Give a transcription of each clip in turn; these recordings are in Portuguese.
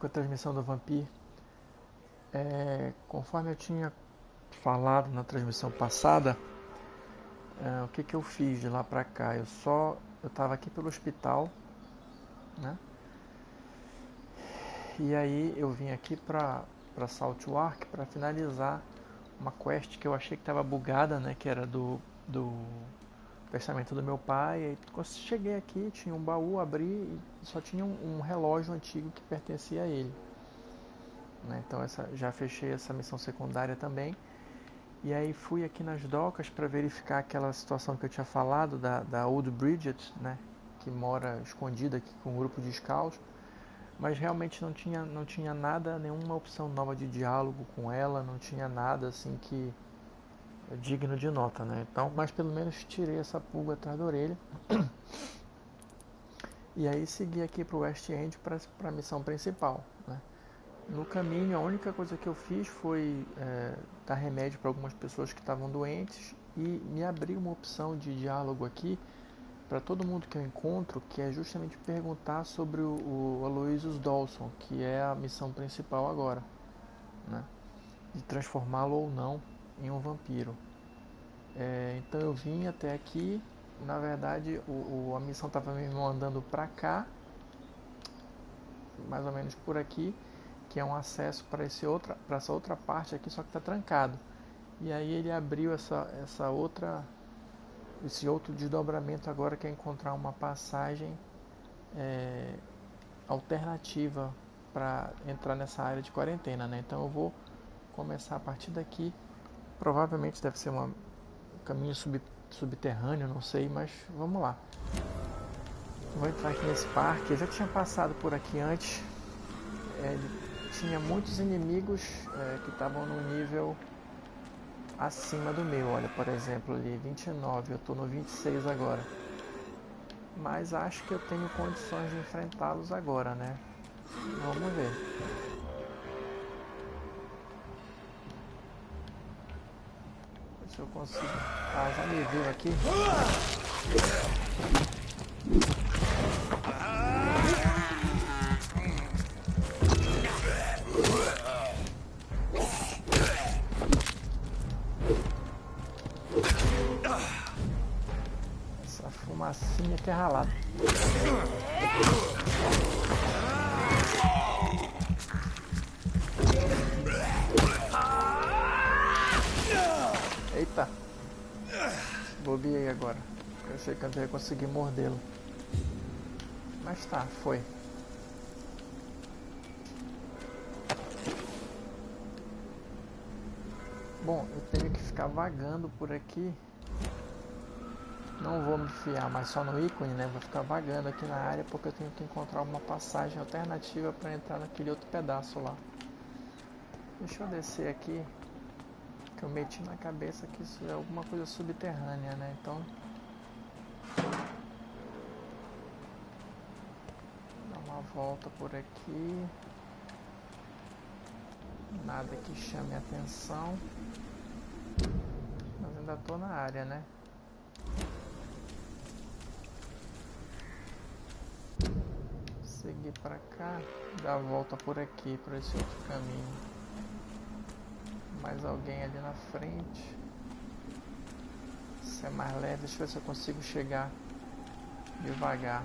Com a transmissão do Vampyr, conforme eu tinha falado na transmissão passada, o que eu fiz de lá pra cá? Eu estava aqui pelo hospital, né? E aí eu vim aqui pra Saltwark para finalizar uma quest que eu achei que estava bugada, né? Que era do testamento do meu pai. E quando cheguei aqui, tinha um baú, abri e só tinha um relógio antigo que pertencia a ele. Então já fechei essa missão secundária também. E aí fui aqui nas docas para verificar aquela situação que eu tinha falado da Old Bridget, né? Que mora escondida aqui com um grupo de scouts. Mas realmente não tinha nada, nenhuma opção nova de diálogo com ela, não tinha nada assim que é digno de nota, né? Então, mas pelo menos tirei essa pulga atrás da orelha. E aí segui aqui para o West End para a missão principal, né? No caminho, a única coisa que eu fiz foi dar remédio para algumas pessoas que estavam doentes e me abrir uma opção de diálogo aqui para todo mundo que eu encontro, que é justamente perguntar sobre o Mansão Dawson, que é a missão principal agora, né? De transformá-lo ou não em um vampiro. Então eu vim até aqui, na verdade a missão estava me mandando para cá, mais ou menos por aqui, que é um acesso para essa outra parte aqui, só que está trancado. E aí ele abriu esse outro desdobramento agora, que é encontrar uma passagem alternativa para entrar nessa área de quarentena, né? Então eu vou começar a partir daqui. Provavelmente deve ser um caminho subterrâneo, não sei, mas vamos lá. Vou entrar aqui nesse parque. Eu já tinha passado por aqui antes. Tinha muitos inimigos que estavam no nível acima do meu. Olha, por exemplo, ali 29, eu estou no 26 agora. Mas acho que eu tenho condições de enfrentá-los agora, né? Vamos ver. Se eu consigo. Ah, já me viu aqui. Essa fumacinha que é ralada. Eita! Bobiei agora. Eu achei que eu não ia conseguir mordê-lo. Mas tá, foi. Bom, eu tenho que ficar vagando por aqui. Não vou me fiar mais só no ícone, né? Vou ficar vagando aqui na área porque eu tenho que encontrar uma passagem alternativa para entrar naquele outro pedaço lá. Deixa eu descer aqui, que eu meti na cabeça que isso é alguma coisa subterrânea, né? Então, dar uma volta por aqui. Nada que chame a atenção. Mas ainda tô na área, né? Seguir pra cá, dar a volta por aqui, por esse outro caminho. Mais alguém ali na frente. Se é mais leve, deixa eu ver se eu consigo chegar devagar.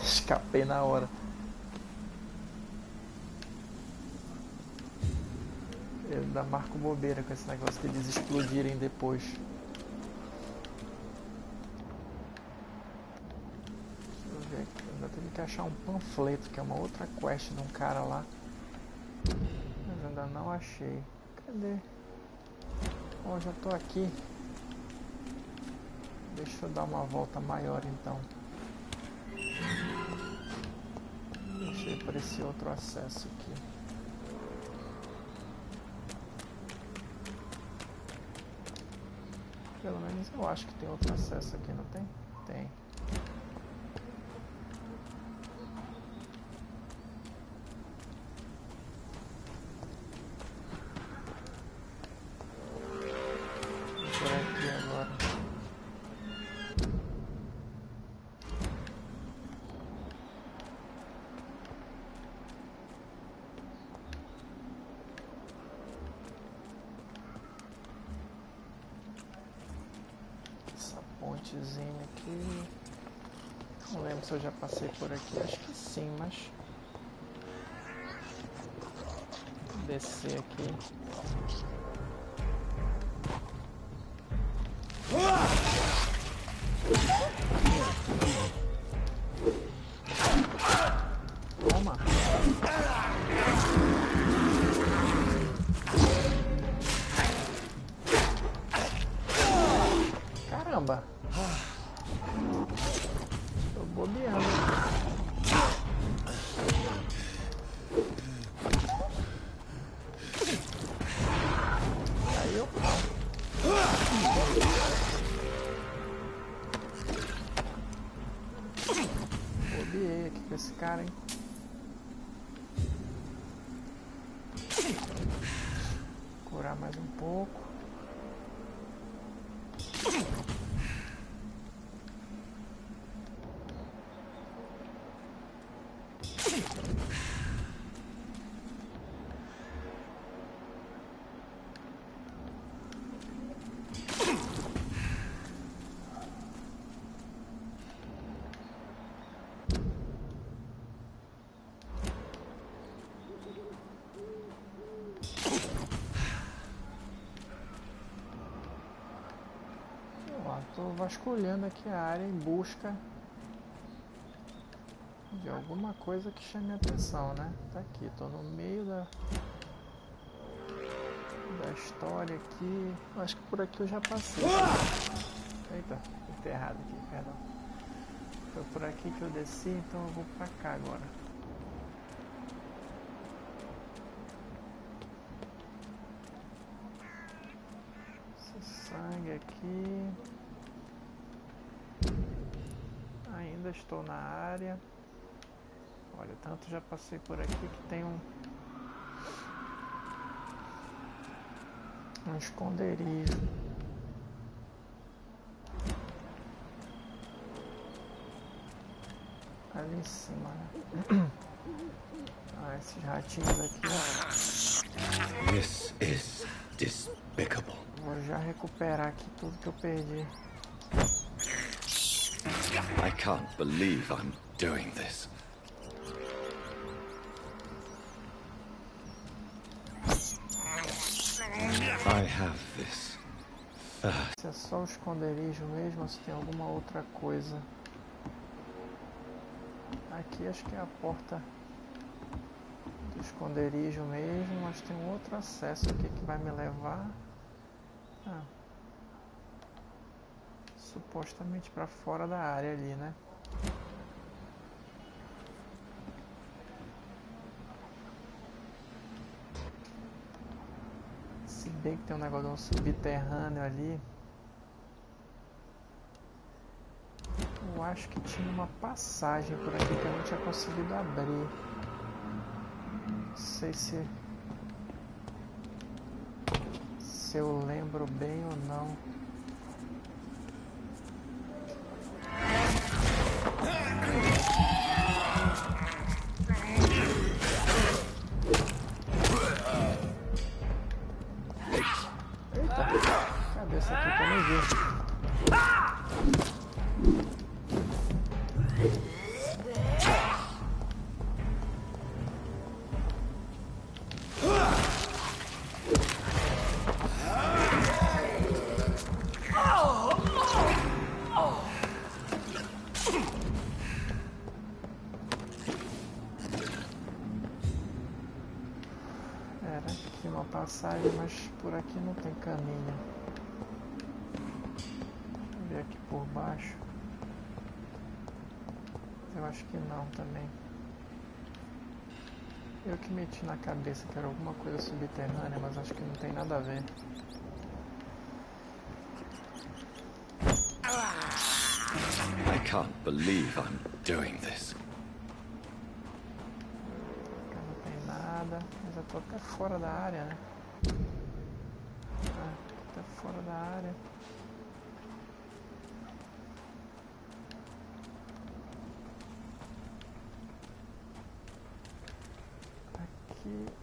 Escapei na hora. Eu ainda marco bobeira com esse negócio de eles explodirem depois. Deixa eu ver aqui. Eu ainda tenho que achar um panfleto, que é uma outra quest de um cara lá. Mas ainda não achei. Cadê? Bom, já tô aqui. Deixa eu dar uma volta maior então. Deixa eu ir para esse outro acesso aqui. Pelo menos eu acho que tem outro acesso aqui, não tem? Tem. questzinha aqui. Não lembro se eu já passei por aqui. Acho que sim, mas... Vou descer aqui. Toma. Caramba. Tô bobeando. Aí eu... Bobeei aqui com esse cara, hein? Curar mais um pouco. Estou vasculhando aqui a área em busca de alguma coisa que chame a atenção, né? Tá aqui, estou no meio da história aqui. Acho que por aqui eu já passei. Eita, fiquei errado aqui, perdão. Foi por aqui que eu desci, então eu vou pra cá agora. Esse sangue aqui. Ainda estou na área. Olha, tanto já passei por aqui que tem um esconderijo. Ali em cima, né? Ah, esses ratinhos aqui, ó. This is despicable. Vou já recuperar aqui tudo que eu perdi. I can't believe I'm doing this. I have this. Se é só o esconderijo mesmo ou se tem alguma outra coisa. Aqui acho que é a porta do esconderijo mesmo, mas tem um outro acesso aqui que vai me levar supostamente para fora da área ali, né? Se bem que tem um negócio de um subterrâneo ali. Eu acho que tinha uma passagem por aqui que eu não tinha conseguido abrir. Não sei se eu lembro bem ou não. Eita, cadê essa aqui que eu nem vi? Passagem, mas por aqui não tem caminho. Vou ver aqui por baixo. Eu acho que não também. Eu que meti na cabeça que era alguma coisa subterrânea, mas acho que não tem nada a ver. I can't believe I'm doing this. Aqui não tem nada, mas eu tô até fora da área, né? Até fora da área.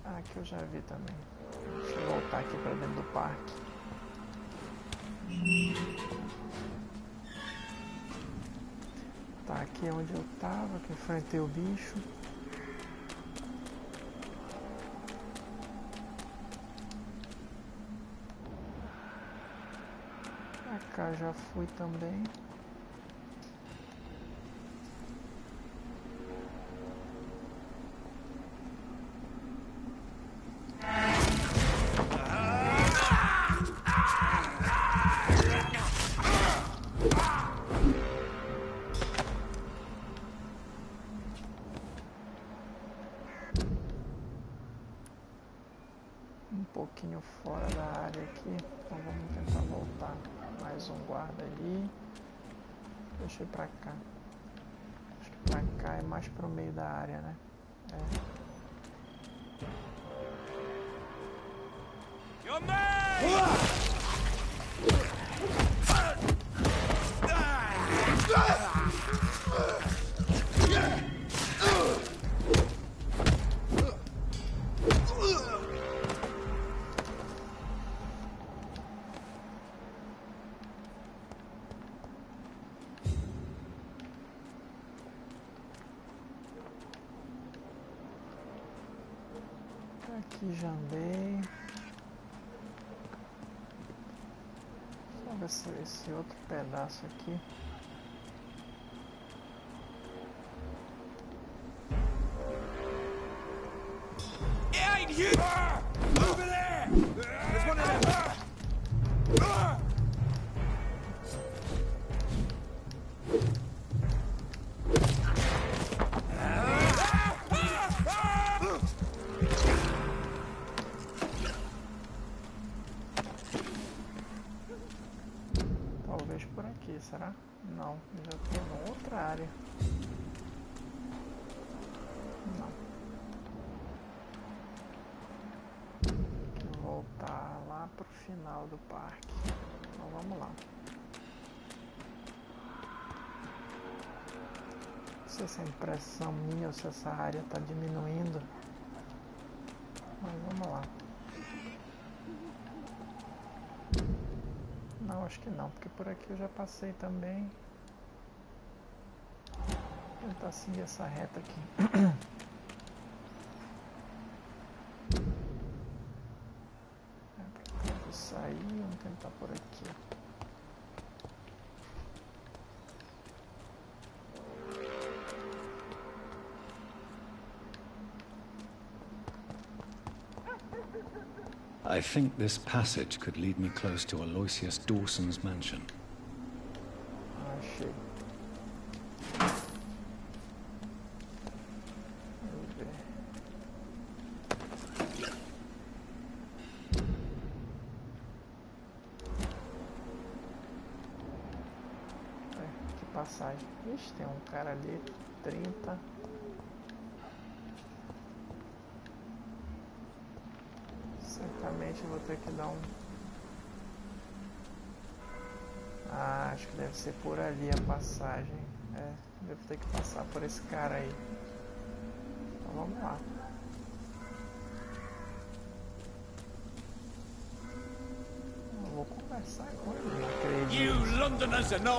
Aqui eu já vi também. Deixa eu voltar aqui para dentro do parque. Tá, aqui é onde eu tava, que enfrentei o bicho. Pra cá já fui também. Um pouquinho fora da área aqui, então vamos tentar voltar. Mais um guarda ali. Deixa eu ir pra cá. Acho que pra cá é mais pro meio da área, né? É. Aqui já andei. Só ver se esse outro pedaço aqui. Talvez por aqui, será? Não, já estou em outra área. Não. Tem que voltar lá pro final do parque. Então vamos lá. Não sei se é impressão minha ou se essa área está diminuindo. Mas vamos lá. Não, acho que não, porque por aqui eu já passei também. Vou tentar seguir essa reta aqui. Vou sair, vamos tentar por aqui. I think this passage could lead me close to Aloysius Dawson's mansion. Achei. Vamos ver. Que passagem. Ixi, tem um cara ali, 30. Certamente vou ter que dar um... Ah, acho que deve ser por ali a passagem. É, devo ter que passar por esse cara aí. Então vamos lá. Eu vou conversar com ele, não acredito. You Londoners are no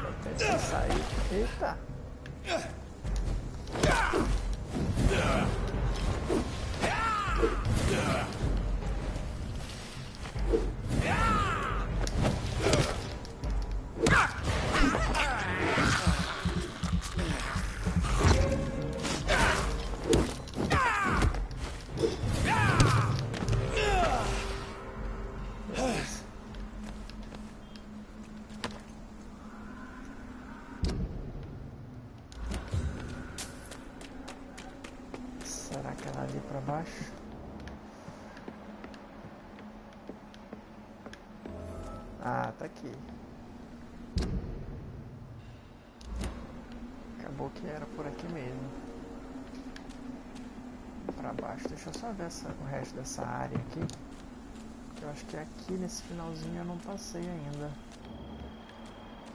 Vou tentar sair. Eita! Será que ela ali pra baixo? Ah, tá aqui. Acabou que era por aqui mesmo. Pra baixo. Deixa eu só ver o resto dessa área aqui. Eu acho que aqui nesse finalzinho eu não passei ainda.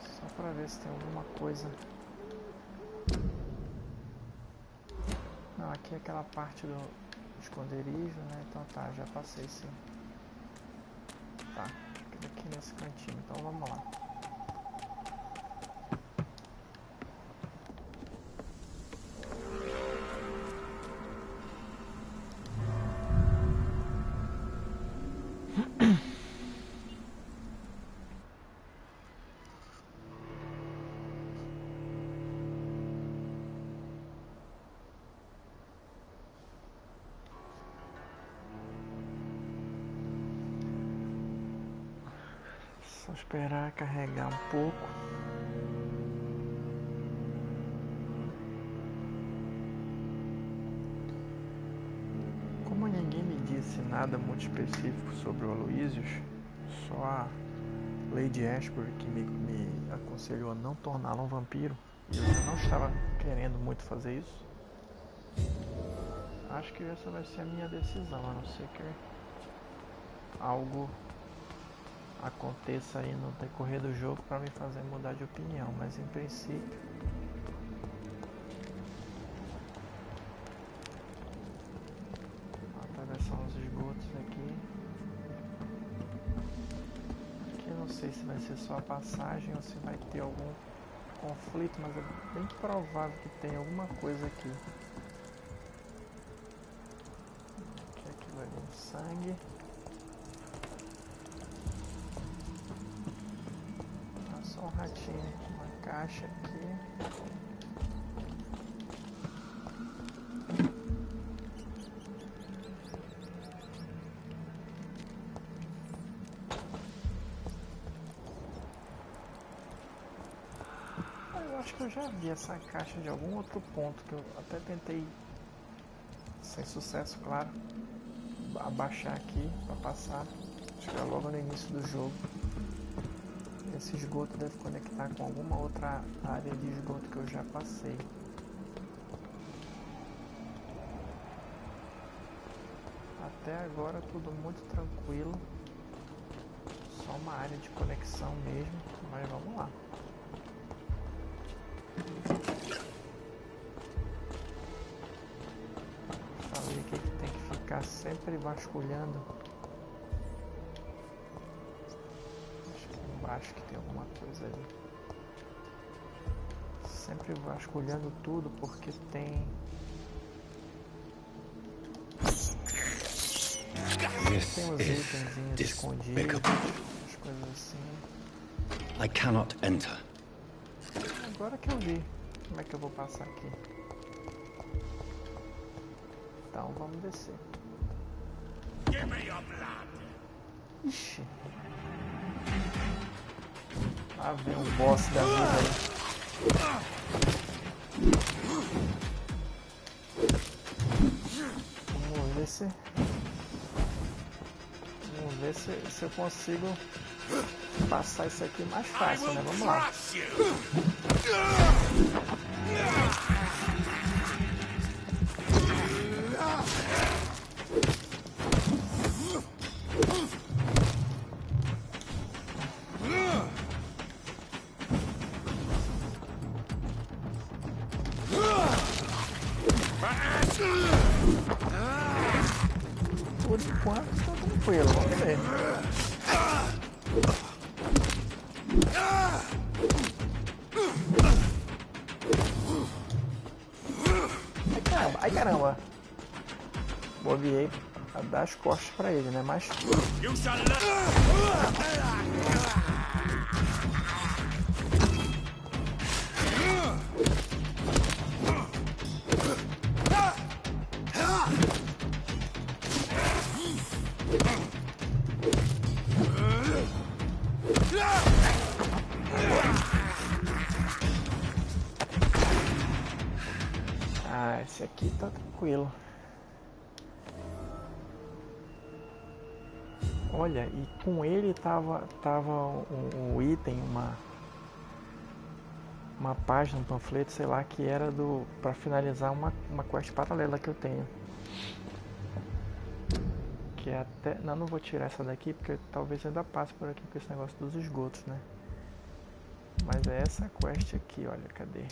Só pra ver se tem alguma coisa. Não, aqui é aquela parte do esconderijo, né? Então tá, já passei sim. Tá, aqui nesse cantinho, então vamos lá. Só esperar carregar um pouco. Como ninguém me disse nada muito específico sobre o Aloysius, só a Lady Ashbury que me aconselhou a não torná-lo um vampiro, e eu já não estava querendo muito fazer isso. Acho que essa vai ser a minha decisão, a não ser que algo aconteça aí no decorrer do jogo para me fazer mudar de opinião, mas em princípio vou atravessar uns esgotos aqui. Aqui eu não sei se vai ser só a passagem ou se vai ter algum conflito, mas é bem provável que tenha alguma coisa aqui. Aqui aquilo ali, um sangue. Um ratinho, uma caixa aqui. Eu acho que eu já vi essa caixa de algum outro ponto que eu até tentei, sem sucesso, claro, abaixar aqui para passar. Acho que é logo no início do jogo. Esse esgoto deve conectar com alguma outra área de esgoto que eu já passei. Até agora tudo muito tranquilo. Só uma área de conexão mesmo, mas vamos lá. Falei aqui que tem que ficar sempre vasculhando. Acho que tem alguma coisa ali. Sempre vasculhando tudo porque tem uns itenzinhos escondidos, as coisas assim. I cannot enter. Agora que eu vi como é que eu vou passar aqui. Então vamos descer. Ixi. Ah, vem um boss da vida aí. Vamos ver se eu consigo passar isso aqui mais fácil, né? Vamos lá. Por enquanto tá tranquilo, vamos ver. Ai caramba! Bobiei a dar as costas pra ele, né? Mas esse aqui tá tranquilo. Olha, e com ele tava um item, uma página, um panfleto, sei lá, que era para finalizar uma quest paralela que eu tenho. Que é até... Não vou tirar essa daqui, porque talvez ainda passe por aqui com esse negócio dos esgotos, né? Mas é essa quest aqui, olha, cadê?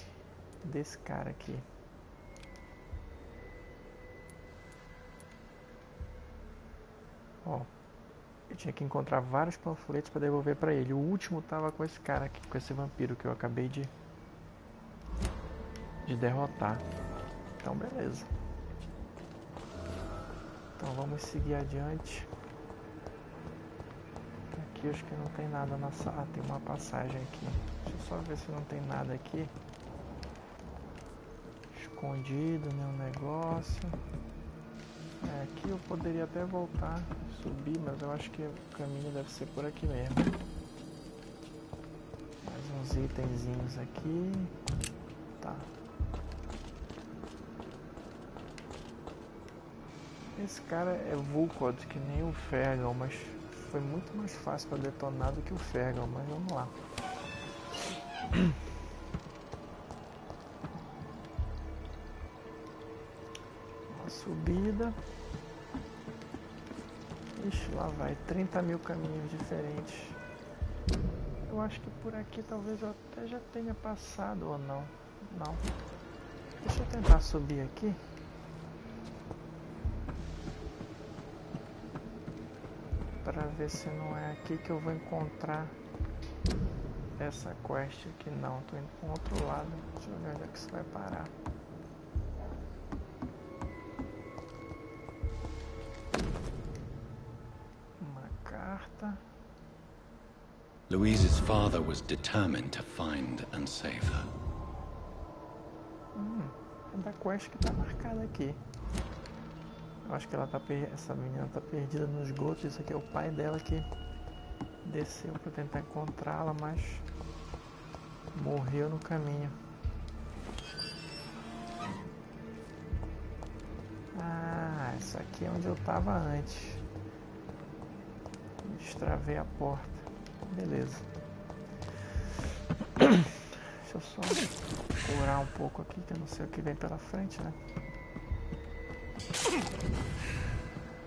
Desse cara aqui. Ó, Eu tinha que encontrar vários panfletos para devolver para ele. O último tava com esse cara aqui, com esse vampiro que eu acabei de derrotar. Então beleza. Então vamos seguir adiante. Aqui acho que não tem nada na sala. Ah, tem uma passagem aqui. Deixa eu só ver se não tem nada aqui. Escondido, nenhum negócio. Aqui eu poderia até voltar, subir, mas eu acho que o caminho deve ser por aqui mesmo. Mais uns itenzinhos aqui. Tá. Esse cara é Vulcod, que nem o Fergal, mas foi muito mais fácil para detonar do que o Fergal, mas vamos lá. Uma subida. Ixi, lá vai 30 mil caminhos diferentes. Eu acho que por aqui talvez eu até já tenha passado ou não. Não. Deixa eu tentar subir aqui. Para ver se não é aqui que eu vou encontrar essa quest aqui. Não, tô indo para um outro lado. Deixa eu ver onde é que isso vai parar. Uma carta. Louise's father was determined to find and save her. É da quest que tá marcada aqui. Eu acho que ela tá essa menina tá perdida nos esgotos. Isso aqui é o pai dela que desceu para tentar encontrá-la, mas morreu no caminho. Ah, isso aqui é onde eu tava antes. Destravei a porta. Beleza. Deixa eu só curar um pouco aqui, que eu não sei o que vem pela frente, né?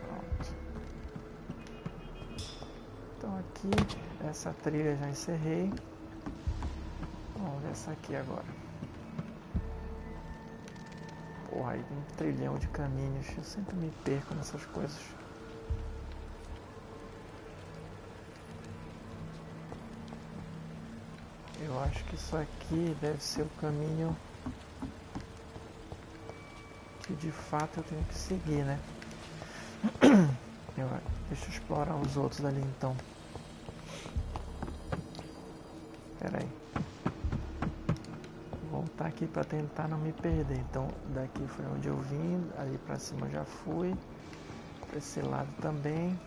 Pronto. Então aqui, essa trilha já encerrei. Vamos ver essa aqui agora. Porra, aí um trilhão de caminhos. Eu sempre me perco nessas coisas. Eu acho que isso aqui deve ser o caminho que de fato eu tenho que seguir, né? Deixa eu explorar os outros ali então. Espera aí. Vou voltar aqui para tentar não me perder. Então daqui foi onde eu vim, ali para cima eu já fui. Para esse lado também.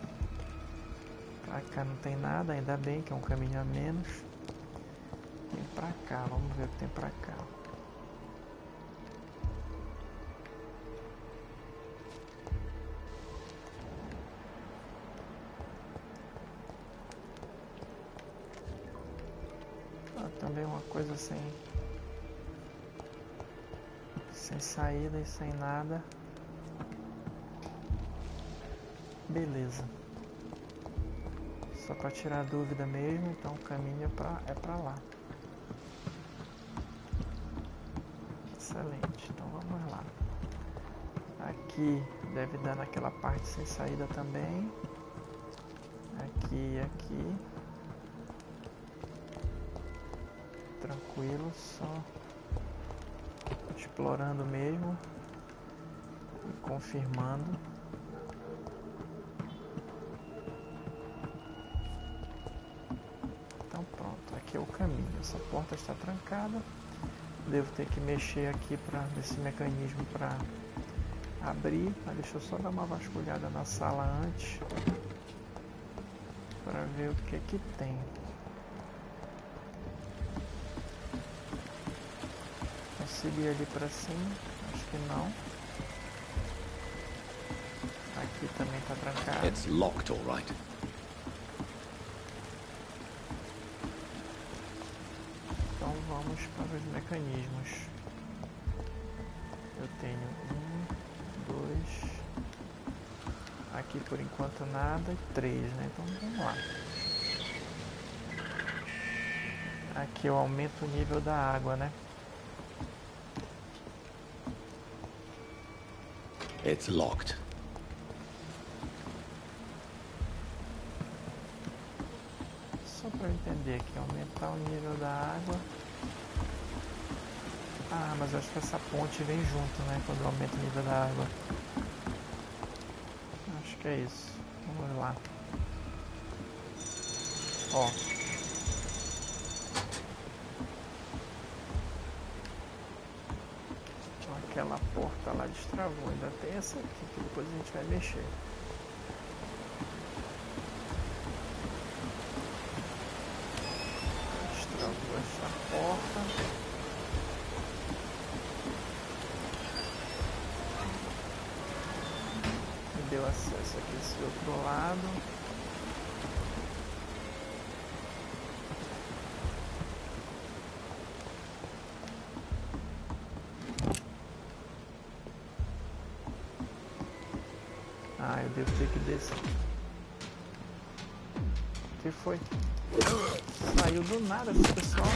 Pra cá não tem nada, ainda bem que é um caminho a menos. Tem pra cá, vamos ver o que tem pra cá. Também uma coisa sem saída e sem nada. Beleza. Só para tirar dúvida mesmo, então o caminho é pra lá. Excelente, então vamos lá. Aqui deve dar naquela parte sem saída também. Aqui e aqui. Tranquilo, só explorando mesmo e confirmando. Então pronto, aqui é o caminho. Essa porta está trancada. Devo ter que mexer aqui nesse mecanismo para abrir. Mas deixa eu só dar uma vasculhada na sala antes para ver o que que tem. Subir ali pra cima, acho que não. Aqui também tá trancado. It's locked, all right. Então vamos para os mecanismos. Eu tenho 1, 2. Aqui por enquanto nada, 3, né? Então vamos lá. Aqui eu aumento o nível da água, né? It's locked. pra eu entender aqui. Aumentar o nível da água. Ah, mas eu acho que essa ponte vem junto, né? Quando aumenta o nível da água. Acho que é isso. Vamos lá. Ó. Aquela porta lá destravou. Ainda tem essa aqui que depois a gente vai mexer. Destravou essa porta. Me deu acesso aqui desse outro lado. Ah, eu devo ter que descer. O que foi? Saiu do nada esse pessoal.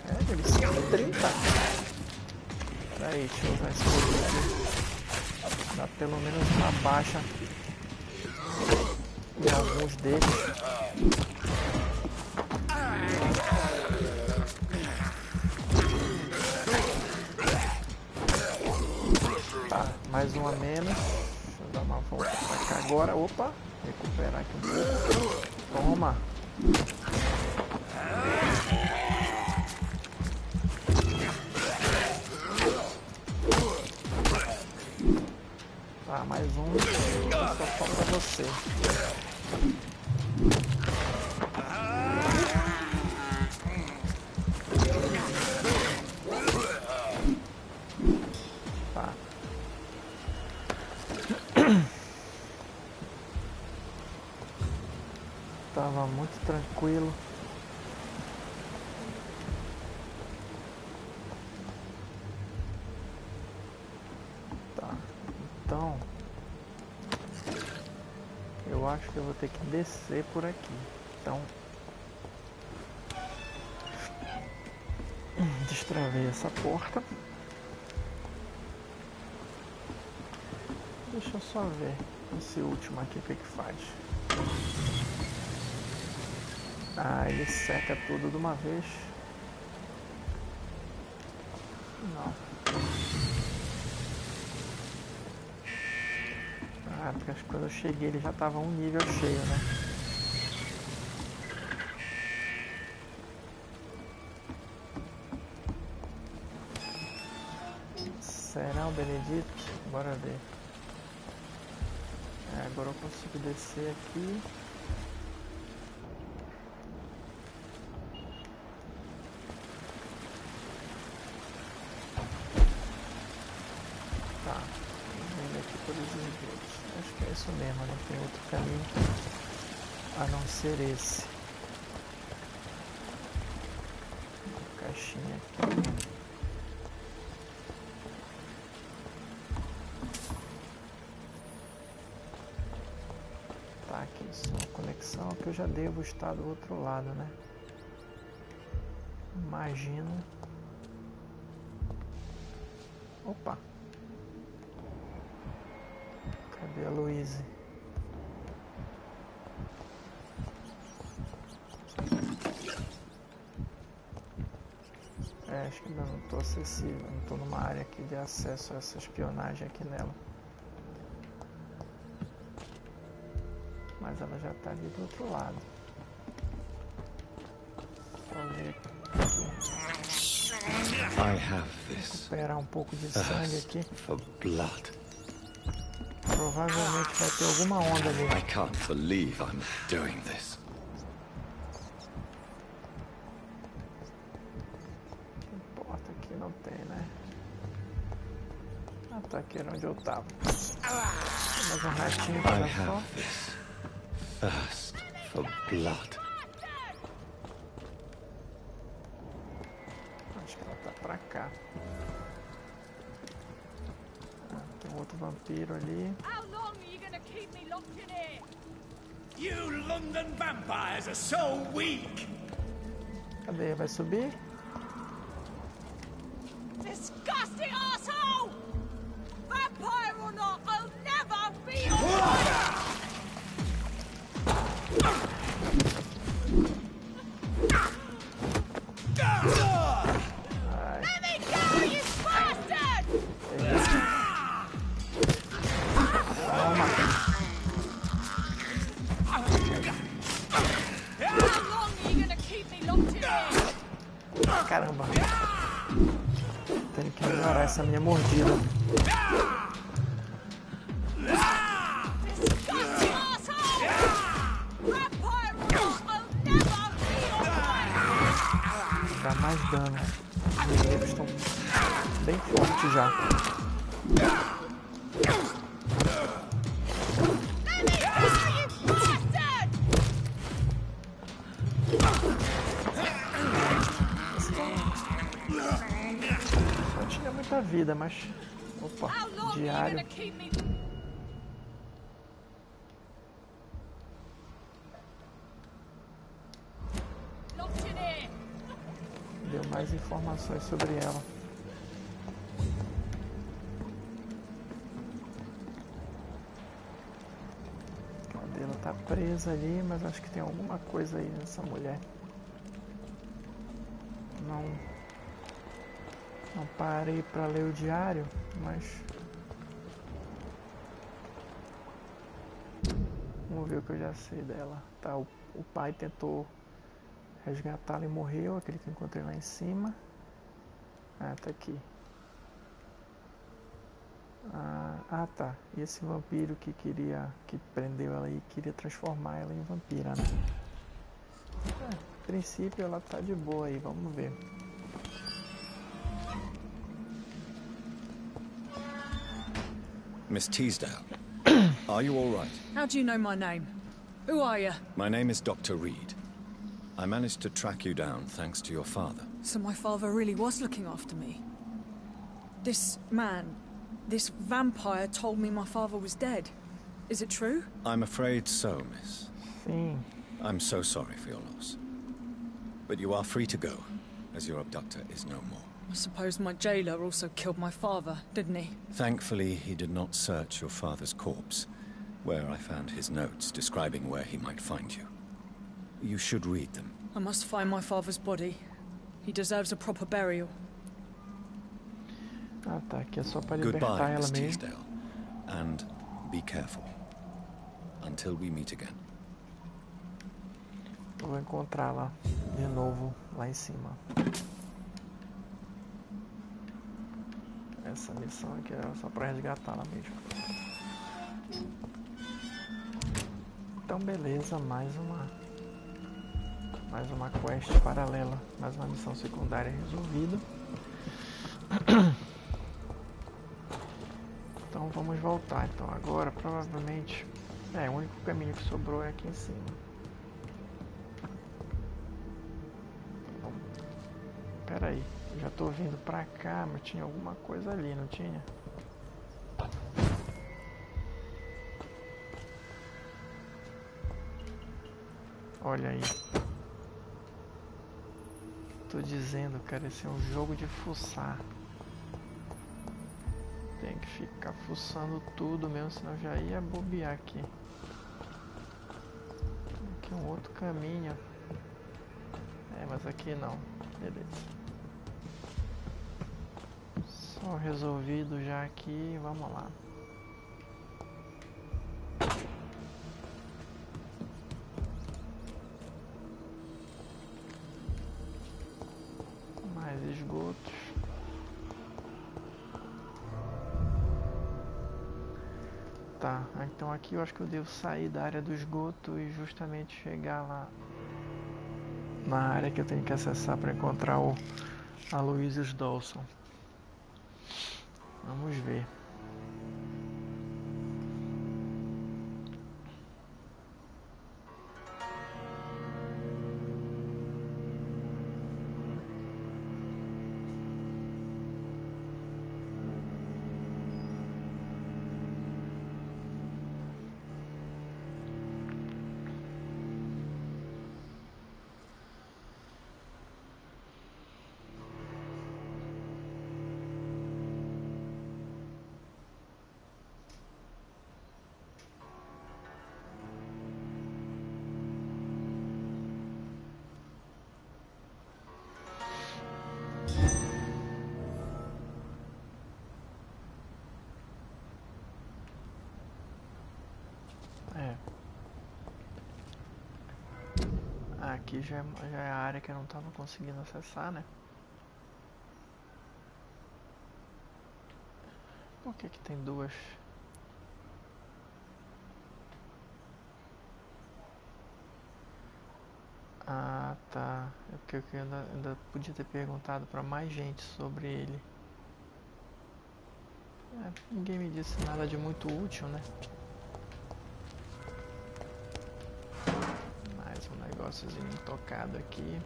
É, eles são 30. Peraí, deixa eu usar esse poder aqui. Dá pelo menos uma baixa em alguns deles. Tá, mais uma menos. Deixa eu dar uma volta pra cá agora. Opa, recuperar aqui um pouco. Toma. Tá, mais um. Só falta você. Tá. Tava muito tranquilo. Tá. Então, eu acho que eu vou ter que descer por aqui. Então, destravei essa porta. Deixa eu só ver esse último aqui o que faz. Ah, ele seca tudo de uma vez. Não. Ah, porque acho que quando eu cheguei ele já estava um nível cheio, né? Será o Benedito? Bora ver. É, agora eu consigo descer aqui. Tá, vendo aqui pelos esgotos. Acho que é isso mesmo, não tem outro caminho a não ser esse. Uma caixinha aqui. Tá, aqui só a conexão que eu já devo estar do outro lado, né? Imagino. Opa! Cadê a Louise? É, acho que ainda não estou acessível, não estou numa área aqui de acesso a essa espionagem aqui nela. Mas ela já está ali do outro lado. Só ver aqui. Recuperar um pouco de sangue aqui. Provavelmente vai ter alguma onda ali. I can't believe I'm doing this. Porta aqui não tem, né? Ah, tá aqui era onde eu tava. Mais um ratinho para só. Thirst for blood. Acho que ela tá pra cá. Ah, tem outro vampiro ali. You London vampires are so weak. Cadê? Vai subir? Disgusting asshole! Vampire or not, I'll never be your wife! Caramba. Tenho que melhorar essa minha mordida. Dá mais dano. Os inimigos estão bem fortes já. Não tinha muita vida, mas... Opa, diário. Deu mais informações sobre ela. Ela tá presa ali, mas acho que tem alguma coisa aí nessa mulher. Não parei para ler o diário, mas vamos ver o que eu já sei dela. Tá, o pai tentou resgatá-la e morreu, aquele que eu encontrei lá em cima. Ah, tá aqui. Tá. E esse vampiro que prendeu ela e queria transformar ela em vampira, né? A princípio ela tá de boa aí, vamos ver. Miss Teasdale, are you all right? How do you know my name? Who are you? My name is Dr. Reed. I managed to track you down thanks to your father. So my father really was looking after me. This man, this vampire told me my father was dead. Is it true? I'm afraid so, miss. Sim. I'm so sorry for your loss. But you are free to go, as your abductor is no more. I suppose my jailer also killed my father, didn't he? Thankfully, he did not search your father's corpse, where I found his notes describing where he might find you. You should read them. I must find my father's body. He deserves a proper burial. Tá, aqui é só para libertar Goodbye, ela Miss mesmo. Teasdale, and be careful. Until we meet again. Eu vou encontrá-la de novo lá em cima. Essa missão aqui era só para resgatá-la mesmo. Então beleza, mais uma quest paralela, mais uma missão secundária resolvida. Então vamos voltar. Então agora provavelmente o único caminho que sobrou é aqui em cima. Pera aí, eu já tô vindo pra cá, mas tinha alguma coisa ali, não tinha? Olha aí. Tô dizendo, cara, esse é um jogo de fuçar. Tem que ficar fuçando tudo mesmo, senão já ia bobear aqui. Aqui é um outro caminho. Mas aqui não. Beleza. Só resolvido já aqui, vamos lá. Mais esgotos. Tá, então aqui eu acho que eu devo sair da área do esgoto e justamente chegar lá na área que eu tenho que acessar para encontrar a Mansão Dawson. Vamos ver. Aqui aqui já é a área que eu não estava conseguindo acessar, né? Por que tem duas? Ah, tá. É porque eu ainda podia ter perguntado para mais gente sobre ele. Ninguém me disse nada de muito útil, né? Mais um negóciozinho intocado aqui.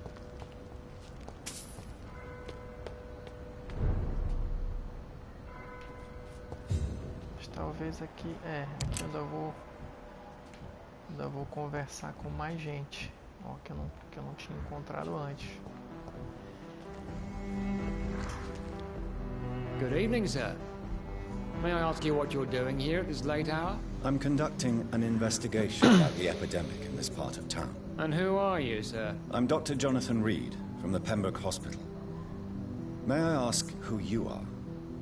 Mas talvez aqui... aqui eu ainda vou conversar com mais gente. Ó, que eu não tinha encontrado antes. Good evening, sir. May I ask you what you're doing here at this late hour? I'm conducting an investigation about the epidemic in this part of town. And who are you, sir? I'm Dr. Jonathan Reed from the Pembroke Hospital. May I ask who you are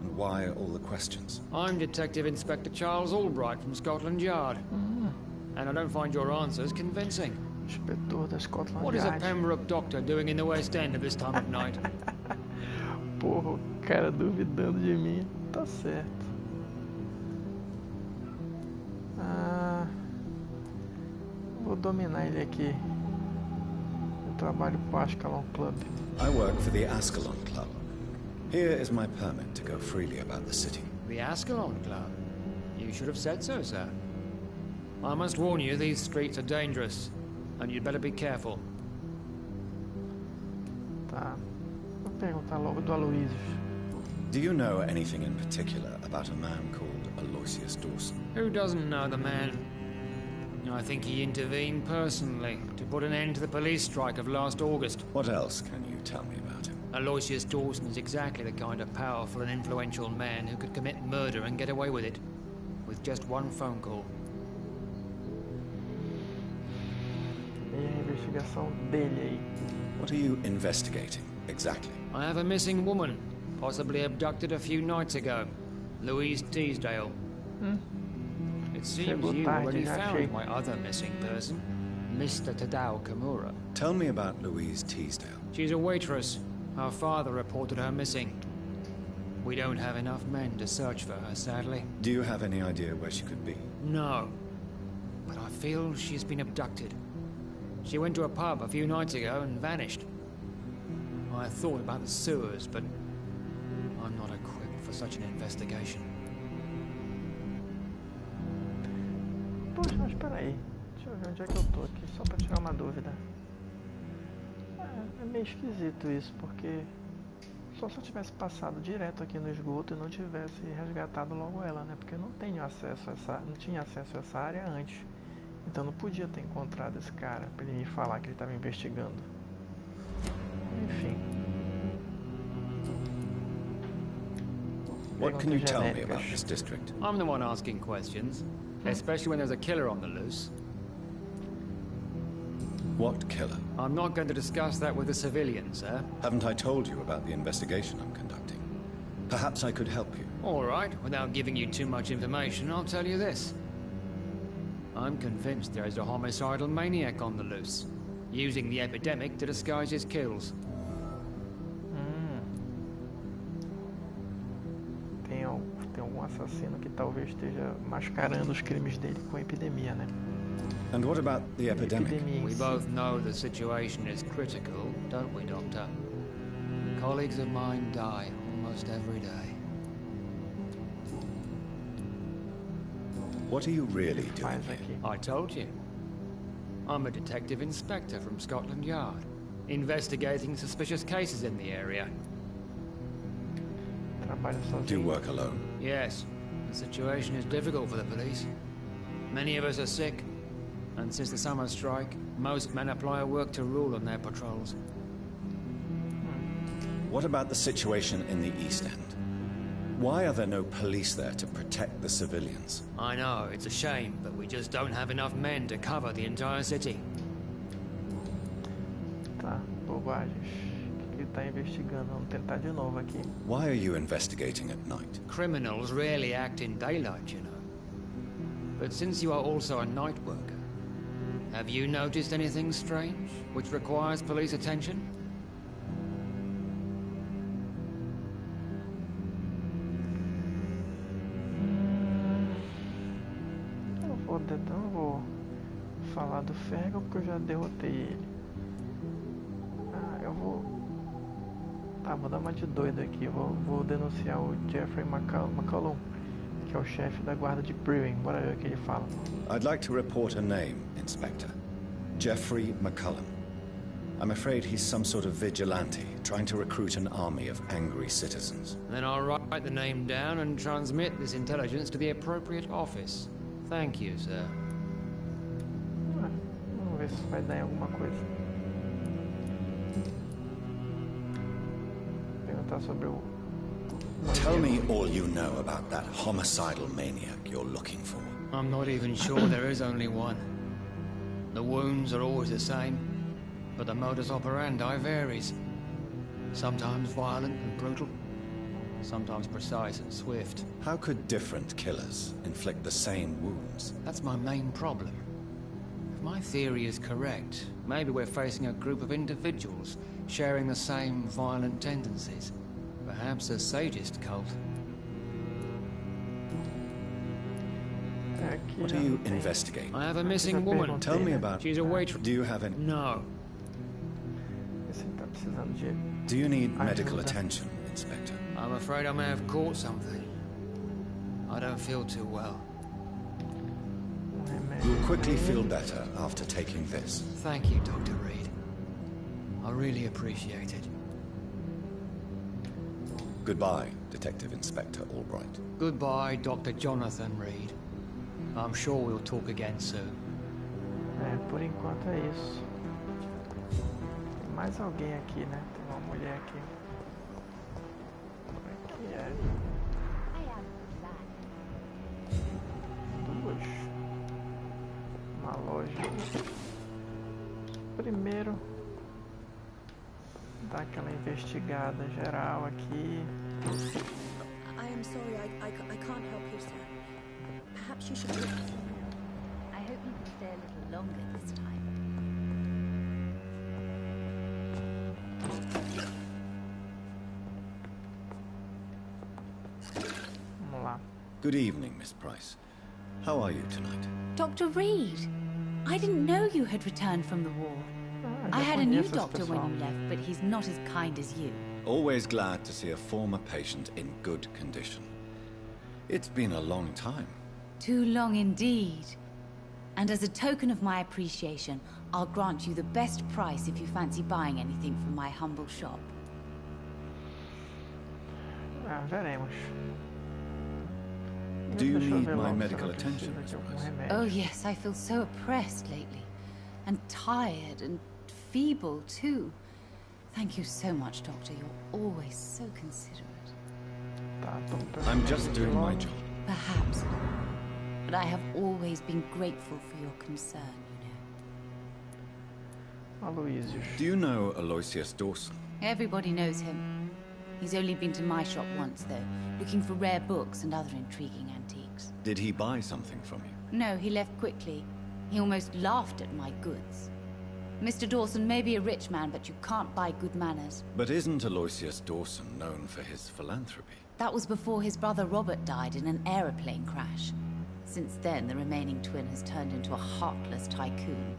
and why all the questions? I'm Detective Inspector Charles Albright from Scotland Yard. And I don't find your answers convincing. Inspetor da Scotland Yard. What is a Pembroke doctor doing in the West End at this time of night? Porra, o cara duvidando de mim. Tá certo. Vou dominar ele aqui. Eu trabalho pro Ascalon Club. I work for the Ascalon Club. Here is my permit to go freely about the city. The Ascalon Club? You should have said so, sir. I must warn you, these streets are dangerous. And you'd better be careful. Tá. Vou perguntar logo do Aloysius. Do you know anything in particular about a man called Aloysius Dawson? Who doesn't know the man? I think he intervened personally to put an end to the police strike of last August. What else can you tell me about him? Aloysius Dawson is exactly the kind of powerful and influential man who could commit murder and get away with it. With just one phone call. E a investigação dele aí? What are you investigating, exactly? I have a missing woman, possibly abducted a few nights ago. Louise Teasdale. It seems you already found my other missing person, Mr. Tadao Kimura. Tell me about Louise Teasdale. She's a waitress. Her father reported her missing. We don't have enough men to search for her, sadly. Do you have any idea where she could be? No. But I feel she's been abducted. She went to a pub a few nights ago and vanished. I thought about the sewers, but I'm not equipped for such an investigation. Poxa, mas peraí. Deixa eu ver onde é que eu tô aqui, só pra tirar uma dúvida. É meio esquisito isso, porque só se eu tivesse passado direto aqui no esgoto e não tivesse resgatado logo ela, né? Porque eu não tinha acesso a essa área antes. Então não podia ter encontrado esse cara pra ele me falar que ele estava investigando. Enfim. What can you tell me about this district? I'm the one asking questions, especially when there's a killer on the loose. What killer? I'm not going to discuss that with the civilians, sir. Haven't I told you about the investigation I'm conducting? Perhaps I could help you. All right, without giving you too much information, I'll tell you this. I'm convinced there is a homicidal maniac on the loose, using the epidemic to disguise his kills. Tem algum assassino que talvez esteja mascarando os crimes dele com a epidemia, né? And what about the epidemic? We both know the situation is critical, don't we, Doctor? Colleagues of mine die almost every day. What are you really doing here? I told you. I'm a detective inspector from Scotland Yard, investigating suspicious cases in the area. Do you work alone? Yes. The situation is difficult for the police. Many of us are sick, and since the summer strike, most men apply a work to rule on their patrols. What about the situation in the East End? Why are there no police there to protect the civilians? I know, it's a shame, but we just don't have enough men to cover the entire city. Tá, bobagens. O que ele tá investigando? Vamos tentar de novo aqui. Why are you investigating at night? Criminals rarely act in daylight, you know. But since you are also a night worker, Have you noticed anything strange, which requires police attention? Não vou falar do Fergal porque eu já derrotei ele. Eu vou... Tá, vou dar uma de doido aqui. Vou denunciar o Jeffrey McCallum, que é o chefe da guarda de Brewing. Bora ver o que ele fala. I'd like to report a name, Inspector. Jeffrey McCallum. I'm afraid he's some sort of vigilante, trying to recruit an army of angry citizens. Then I'll write the name down and transmit this intelligence to the appropriate office. Thank you, sir. Vamos ver se vai dar em alguma coisa. Perguntar sobre o... Tell me all you know about that homicidal maniac you're looking for. I'm not even sure there is only one. The wounds are always the same, but the modus operandi varies. Sometimes violent and brutal, sometimes precise and swift. How could different killers inflict the same wounds? That's my main problem. If my theory is correct, maybe we're facing a group of individuals sharing the same violent tendencies. Perhaps a sadist cult. What are you investigating? I have a missing woman. Tell me about... She's a waitress. Do you have any... No. Do you need medical attention, Inspector? I'm afraid I may have caught something. I don't feel too well. You'll quickly feel better after taking this. Thank you, Dr. Reed. I really appreciate it. Goodbye, Detective Inspector Albright. Goodbye, Dr. Jonathan Reed. I'm sure we'll talk again soon. Por enquanto é isso. Tem mais alguém aqui, né? Tem uma mulher aqui. Aqui é... Duas. Uma loja. Primeiro, dar aquela investigada geral aqui. I am sorry, I can't help you, sir. Perhaps you should look. I hope you can stay a little longer this time. Vamos lá. Good evening, Miss Price. How are you tonight? Dr. Reed, I didn't know you had returned from the war. I had a new doctor when you left, but he's not as kind as you. Always glad to see a former patient in good condition. It's been a long time. Too long indeed. And as a token of my appreciation, I'll grant you the best price if you fancy buying anything from my humble shop. Veremos. Do you need my medical attention, Miss Price? Oh yes, I feel so oppressed lately. And tired and feeble too. Thank you so much, Doctor. You're always so considerate. I'm just doing my job. Perhaps. But I have always been grateful for your concern, you know. Aloysius. Do you know Aloysius Dawson? Everybody knows him. He's only been to my shop once, though, looking for rare books and other intriguing antiques. Did he buy something from you? No, he left quickly. He almost laughed at my goods. Mr. Dawson may be a rich man, but you can't buy good manners. But isn't Aloysius Dawson known for his philanthropy? That was before his brother Robert died in an aeroplane crash. Since then, the remaining twin has turned into a heartless tycoon.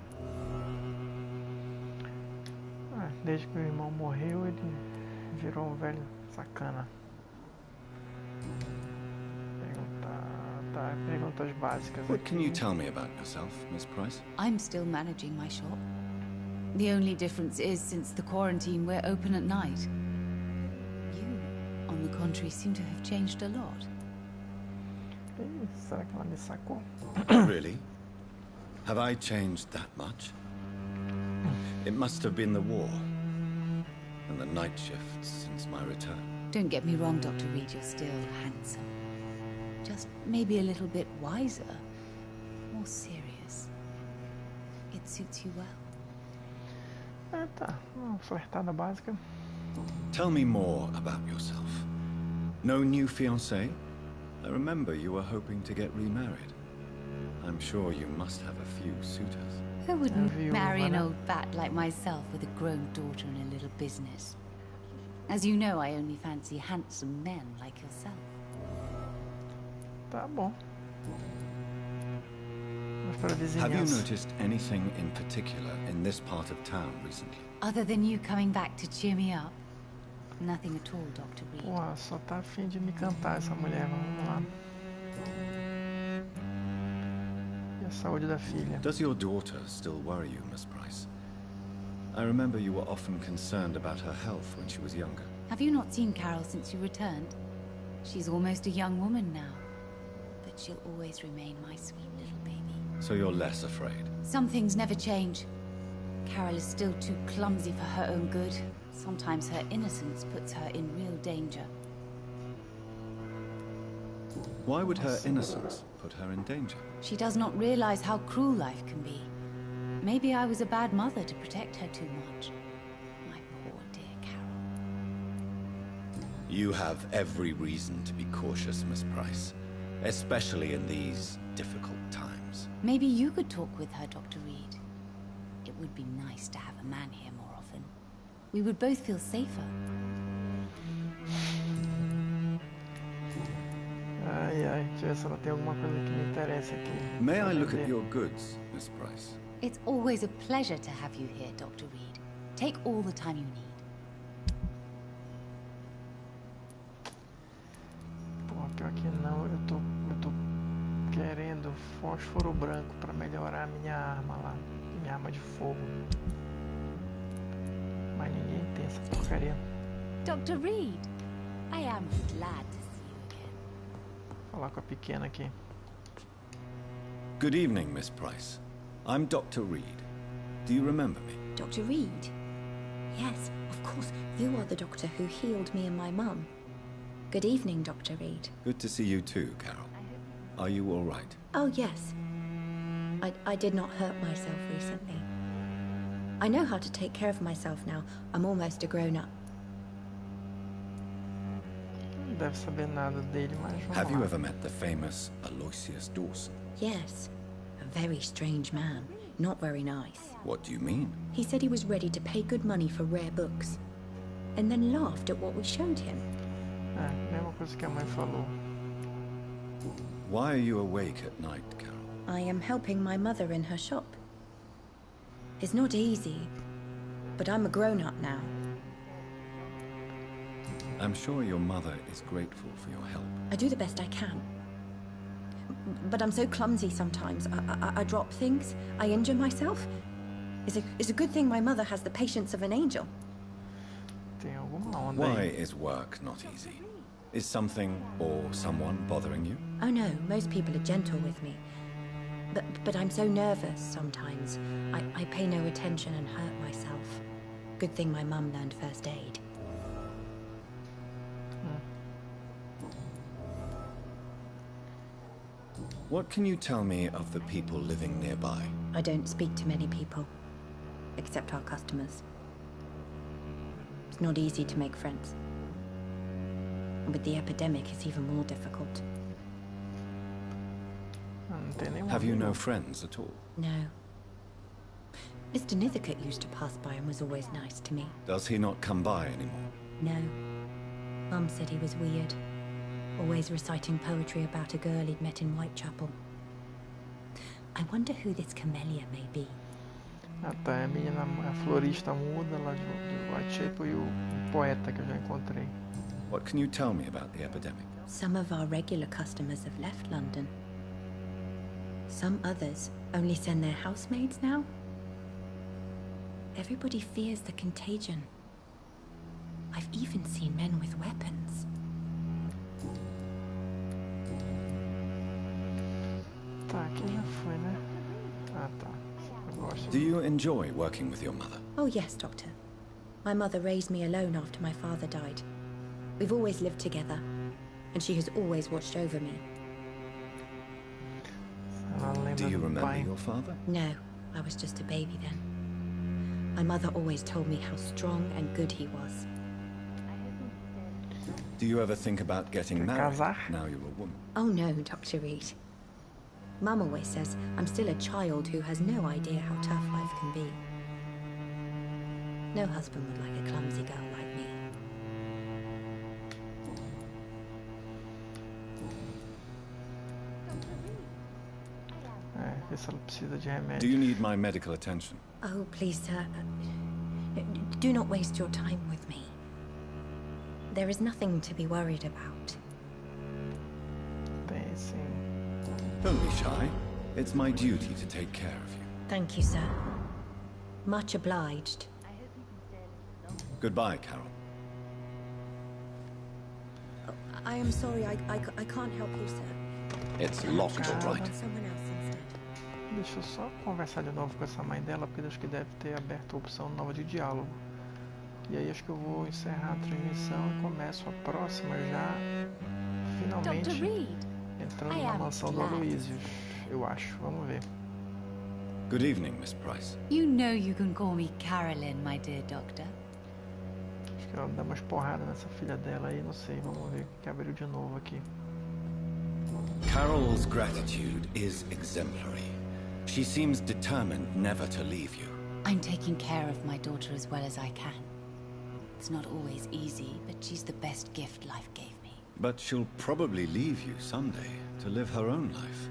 Desde que o irmão morreu, ele virou velho sacana. Perguntas básicas. What can you tell me about yourself, Miss Price? I'm still managing my shop. The only difference is, since the quarantine, we're open at night. You, on the contrary, seem to have changed a lot. Será que ela me sacou? Really? Have I changed that much? It must have been the war and the night shifts since my return. Don't get me wrong, Dr. Reed, you're still handsome. Just maybe a little bit wiser, more serious. It suits you well. Tá, uma flertada básica. Tell me more about yourself. No new fiancé? I remember you were hoping to get remarried. I'm sure you must have a few suitors. Who wouldn't Viúva, marry an né? old bat like myself with a grown daughter and a little business? As you know, I only fancy handsome men like yourself. Tá bom. Vamos para a Have you vizinhança. noticed anything in particular in this part of town recently? Other than you coming back to cheer me up? Nothing at all, Dr. Reed. Pô, só tá afim de me cantar essa mulher. Vamos lá. E a saúde da filha? Does your daughter still worry you, Miss Price? I remember you were often concerned about her health when she was younger. Have you not seen Carol since you returned? She's almost a young woman now. But she'll always remain my sweet little baby. So you're less afraid? Some things never change. Carol is still too clumsy for her own good. Sometimes her innocence puts her in real danger. Why would her innocence put her in danger? She does not realize how cruel life can be. Maybe I was a bad mother to protect her too much. My poor dear Carol. You have every reason to be cautious, Miss Price. Especially in these difficult times. Maybe you could talk with her, Dr. Reed. It would be nice to have a man here more often. We would both feel safer. Ai, ai. Deixa eu ver se ela tem alguma coisa que me interessa aqui. May Pra I look vender. at your goods, Miss Price? It's always a pleasure to have you here, Dr. Reed. Take all the time you need. Pô, pior que não. Eu tô querendo fósforo branco pra melhorar a minha arma lá. Minha arma de fogo. Mas ninguém tem essa porcaria. Dr. Reed, I am glad to see you again. Vou falar com a pequena aqui. Good evening, Miss Price. I'm Dr. Reed. Do you remember me? Dr. Reed? Yes, of course. You are the doctor who healed me and my mum. Good evening, Dr. Reed. Good to see you too, Carol. Are you all right? Oh, yes. I did not hurt myself recently. I know how to take care of myself now. I'm almost a grown-up. Não deve saber nada dele, mas vamos Have you lá. ever met the famous Aloysius Dawson? Yes. A very strange man. Not very nice. What do you mean? He said he was ready to pay good money for rare books. And then laughed at what we showed him. É, mesma coisa que a mãe falou. Why are you awake at night, Carol? I am helping my mother in her shop. It's not easy, but I'm a grown-up now. I'm sure your mother is grateful for your help. I do the best I can. But I'm so clumsy sometimes. I drop things. I injure myself. It's a good thing my mother has the patience of an angel. Tem alguma onda Why aí. is work not easy? Is something or someone bothering you? Oh no, most people are gentle with me. But I'm so nervous sometimes. I pay no attention and hurt myself. Good thing my mum learned first aid. What can you tell me of the people living nearby? I don't speak to many people, except our customers. It's not easy to make friends. And with the epidemic, it's even more difficult. Não tem nenhum Have you amigo. no friends at all? No. Mr. Nithercote used to pass by and was always nice to me. Does he not come by anymore? No. Mum said he was weird. Always reciting poetry about a girl he'd met in Whitechapel. I wonder who this camellia may be. Ah tá, é a menina, a florista muda lá de Whitechapel e o poeta que eu já encontrei. What can you tell me about the epidemic? Some of our regular customers have left London. Some others only send their housemaids now. Everybody fears the contagion. I've even seen men with weapons. Tá, aqui já foi, né? Ah tá. Eu gosto. Do you enjoy working with your mother? Oh yes, Doctor. My mother raised me alone after my father died. We've always lived together, and she has always watched over me. Ela lembra Do you do remember pai. your father? No, I was just a baby then. My mother always told me how strong and good he was. Do you ever think about getting married Casar? now you're a woman? Oh no, Dr. Reed. Mum always says I'm still a child who has no idea how tough life can be. No husband would like a clumsy girl like me. Vê se ela precisa de remédio. Do you need my medical attention? Oh, please, sir. Do not waste your time with me. There is nothing to be worried about. Bem, sim. Don't be shy. It's my duty to take care of you. Thank you, sir. Much obliged. Goodbye, Carol. Oh, I am sorry, I can't help you, sir. It's locked, all right. Someone else instead. Deixa eu só conversar de novo com essa mãe dela, porque acho que deve ter aberto a opção nova de diálogo. E aí acho que eu vou encerrar a transmissão e começo a próxima já, finalmente, entrando na mansão do Aloysius, eu acho. Vamos ver. Good evening, Miss Price. You know you can call me Carolyn, my dear doctor. Acho que ela dá umas porradas nessa filha dela aí, não sei. Vamos ver o que abriu de novo aqui. Carol's gratitude is exemplary. She seems determined never to leave you. I'm taking care of my daughter as well as I can. It's not always easy, but she's the best gift life gave me. But she'll probably leave you someday to live her own life.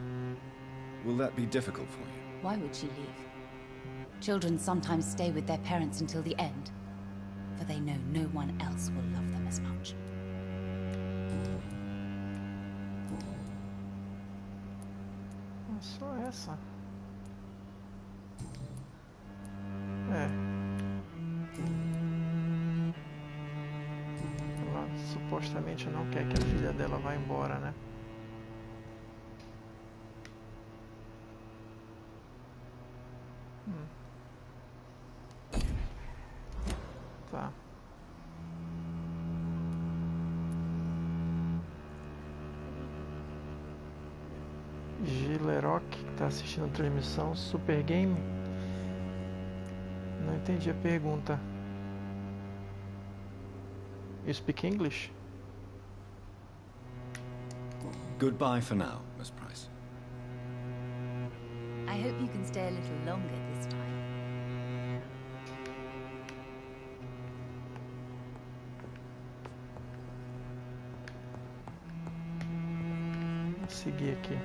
Will that be difficult for you? Why would she leave? Children sometimes stay with their parents until the end, for they know no one else will love them as much. Só essa. Ela supostamente não quer que a filha dela vá embora, né? Tá. Gilerock, que tá assistindo a transmissão. Super Game? Não entendi a pergunta. You speak English? Goodbye for now, Miss Price. I hope you can stay a little longer this time. Vou seguir aqui.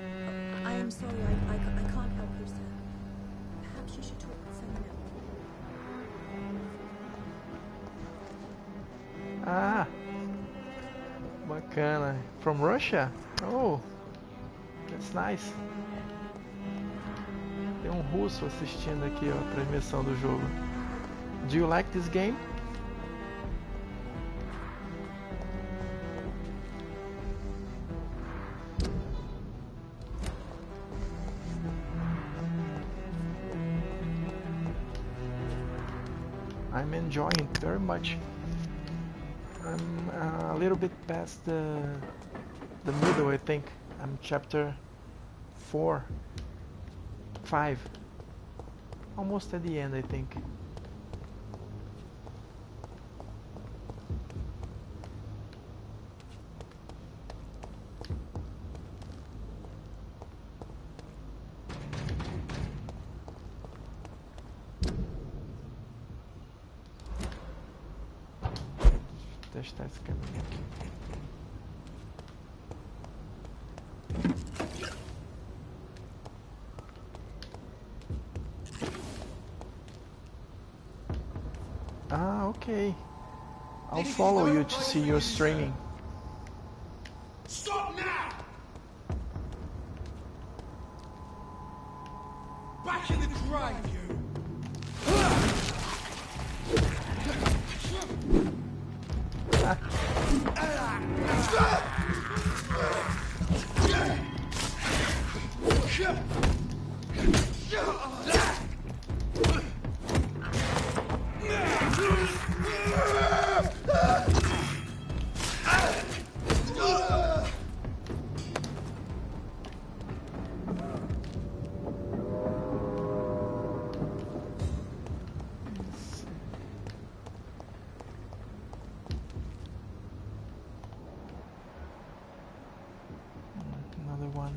I am sorry, I can't help you, sir. Perhaps you should talk with someone else. Ah! Bacana. From Russia? Oh! That's nice. Tem um russo assistindo aqui, ó, a transmissão do jogo. Do you like this game? I'm enjoying it very much. I'm a little bit past the middle, I think. I'm chapter 4, 5. Almost at the end, I think. Testar esse caminho aqui. Ah, okay. I'll follow you to see your streaming. Stop now! Back in the drive, you! Another one.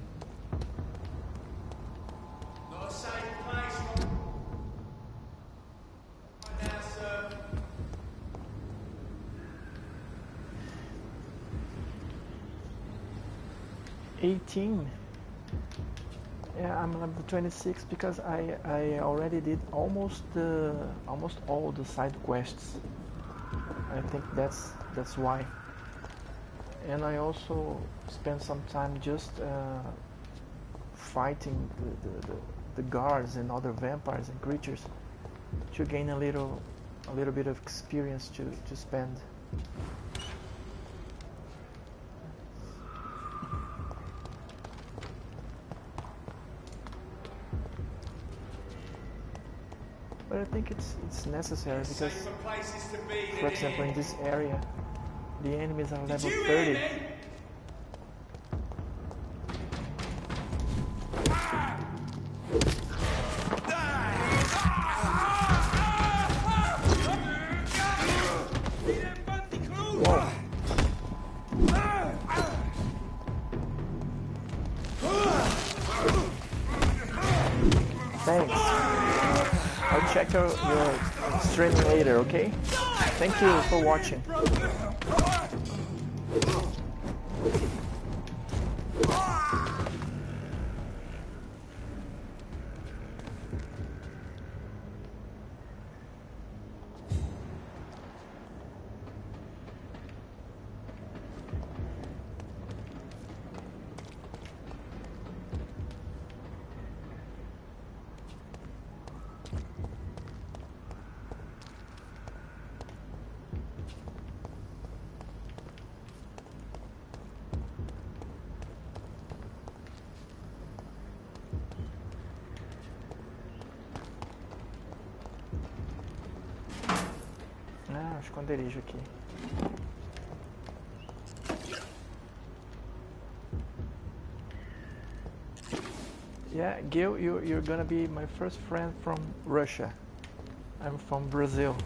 18. Yeah, I'm level 26 because I already did almost all the side quests. I think that's why. And I also spent some time just fighting the guards and other vampires and creatures to gain a little bit of experience to spend. But I think it's necessary because, for example, in this area, the enemies are level 30. Whoa. Thanks. I'll check your streaming later, okay? Thank you for watching. Esconderijo aqui. Yeah, Gil, you're gonna be my first friend from Russia. I'm from Brazil.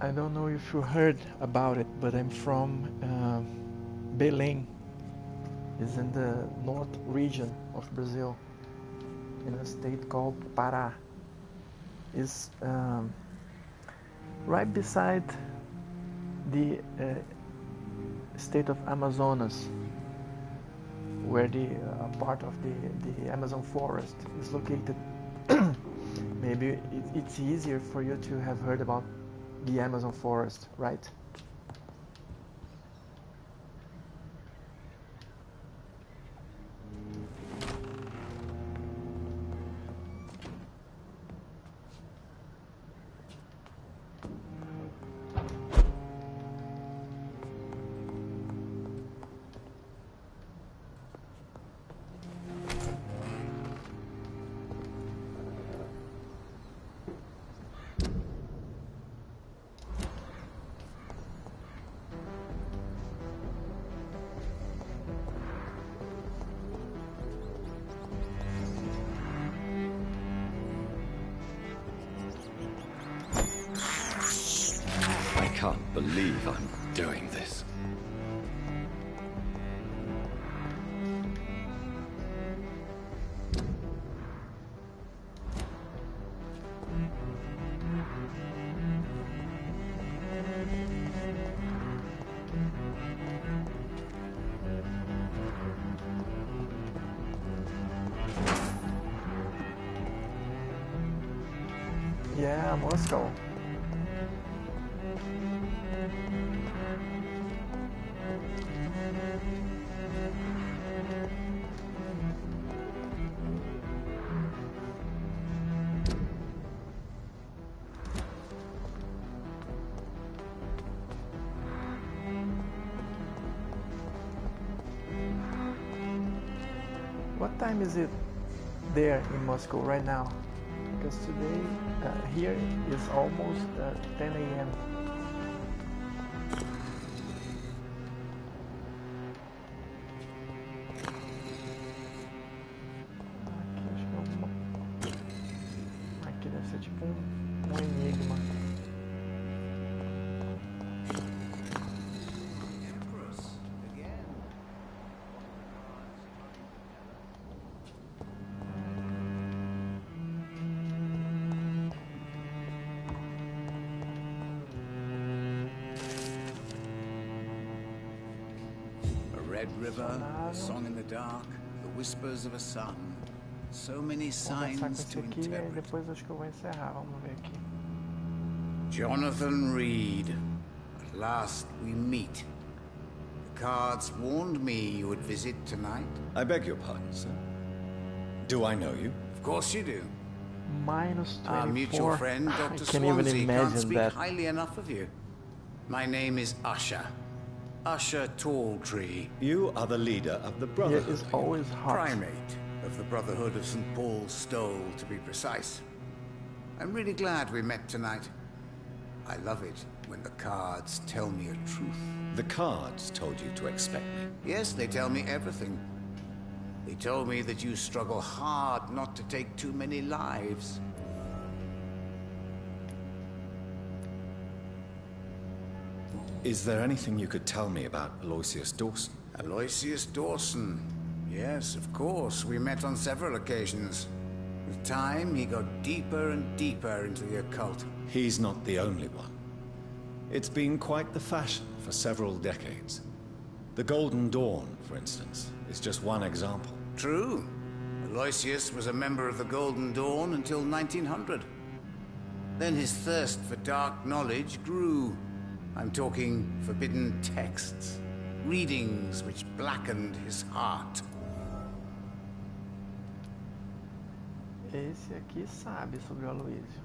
I don't know if you heard about it, but I'm from Belém. It's in the north region of Brazil, in a state called Pará. It's right beside the state of Amazonas, where the part of the Amazon forest is located. Maybe it's easier for you to have heard about the Amazon forest, right? I can't believe I'm doing this. Yeah, Moscow. What time is it there in Moscow right now? Because today here is almost 10 a.m. Aqui acho que é alguma... Aqui deve ser tipo um enigma. Red river, a song in the dark, the whispers of a sun. So many Vamos começar com signs esse to aqui e interpret. depois acho que eu vou encerrar. Vamos ver aqui. Jonathan Reed. At last we meet. The cards warned me you would visit tonight. I beg your pardon, sir. Do I know you? Of course you do. Minus 24. Our mutual friend, I Dr. can't even Swansea, can't imagine speak that. highly enough of you. My name is Usher. Usher Talltree. You are the leader of the Here Brotherhood. is always hot. Primate of the Brotherhood of St. Paul's Stole, to be precise. I'm really glad we met tonight. I love it when the cards tell me a truth. The cards told you to expect me. Yes, they tell me everything. They told me that you struggle hard not to take too many lives. Is there anything you could tell me about Aloysius Dawson? Aloysius Dawson. Yes, of course. We met on several occasions. With time, he got deeper and deeper into the occult. He's not the only one. It's been quite the fashion for several decades. The Golden Dawn, for instance, is just one example. True. Aloysius was a member of the Golden Dawn until 1900. Then his thirst for dark knowledge grew. I'm talking forbidden texts, readings which blackened his heart. Esse aqui sabe sobre o Aloysio.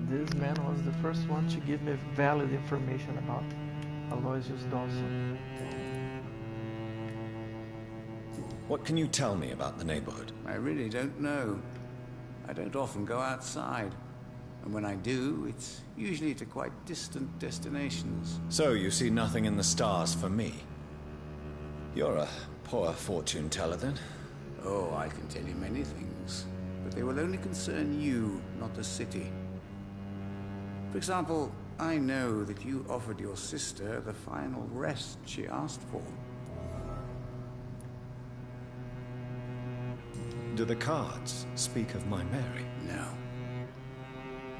This man was the first one to give me valid information about Aloysius Dawson. What can you tell me about the neighborhood? I really don't know. I don't often go outside. And when I do, it's usually to quite distant destinations. So you see nothing in the stars for me? You're a poor fortune teller, then? Oh, I can tell you many things, but they will only concern you, not the city. For example, I know that you offered your sister the final rest she asked for. Do the cards speak of my Mary? No.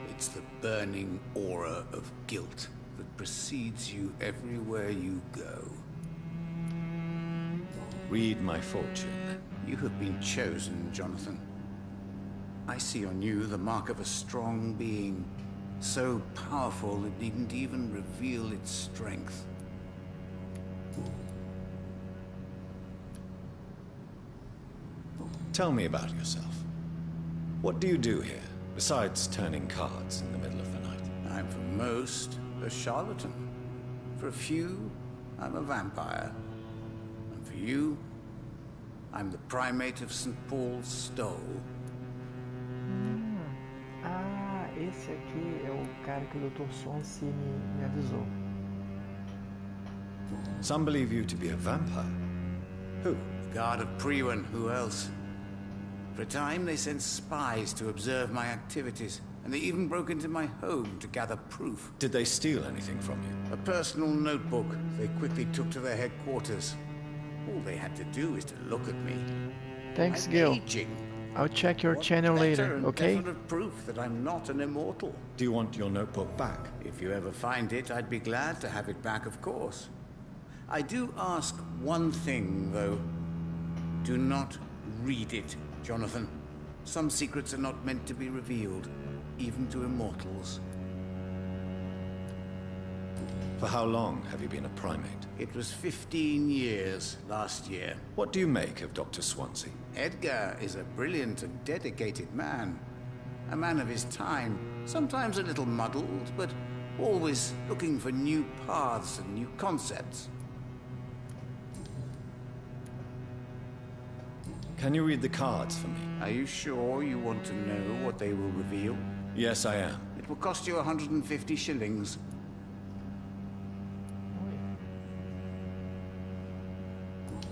It's the burning aura of guilt that precedes you everywhere you go. Read my fortune. You have been chosen, Jonathan. I see on you the mark of a strong being, so powerful it needn't even reveal its strength. Tell me about yourself. What do you do here, besides turning cards in the middle of the night? I'm for most a charlatan. For a few, I'm a vampire. And for you, I'm the primate of St. Paul's Stole. Ah, esse aqui é o cara que o Dr. Swansea me avisou. Some believe you to be a vampire. Who? Guard of Priwen, who else? For a time, they sent spies to observe my activities, and they even broke into my home to gather proof. Did they steal anything from you? A personal notebook they quickly took to their headquarters. All they had to do is to look at me. Thanks, I'm Gil. aging. I'll check your What channel better later, and okay? definite proof that I'm not an immortal. Do you want your notebook back? If you ever find it, I'd be glad to have it back, of course. I do ask one thing, though. Do not read it, Jonathan. Some secrets are not meant to be revealed, even to immortals. For how long have you been a primate? It was 15 years last year. What do you make of Dr. Swansea? Edgar is a brilliant and dedicated man. A man of his time. Sometimes a little muddled, but always looking for new paths and new concepts. Can you read the cards for me? Are you sure you want to know what they will reveal? Yes, I am. It will cost you 150 shillings.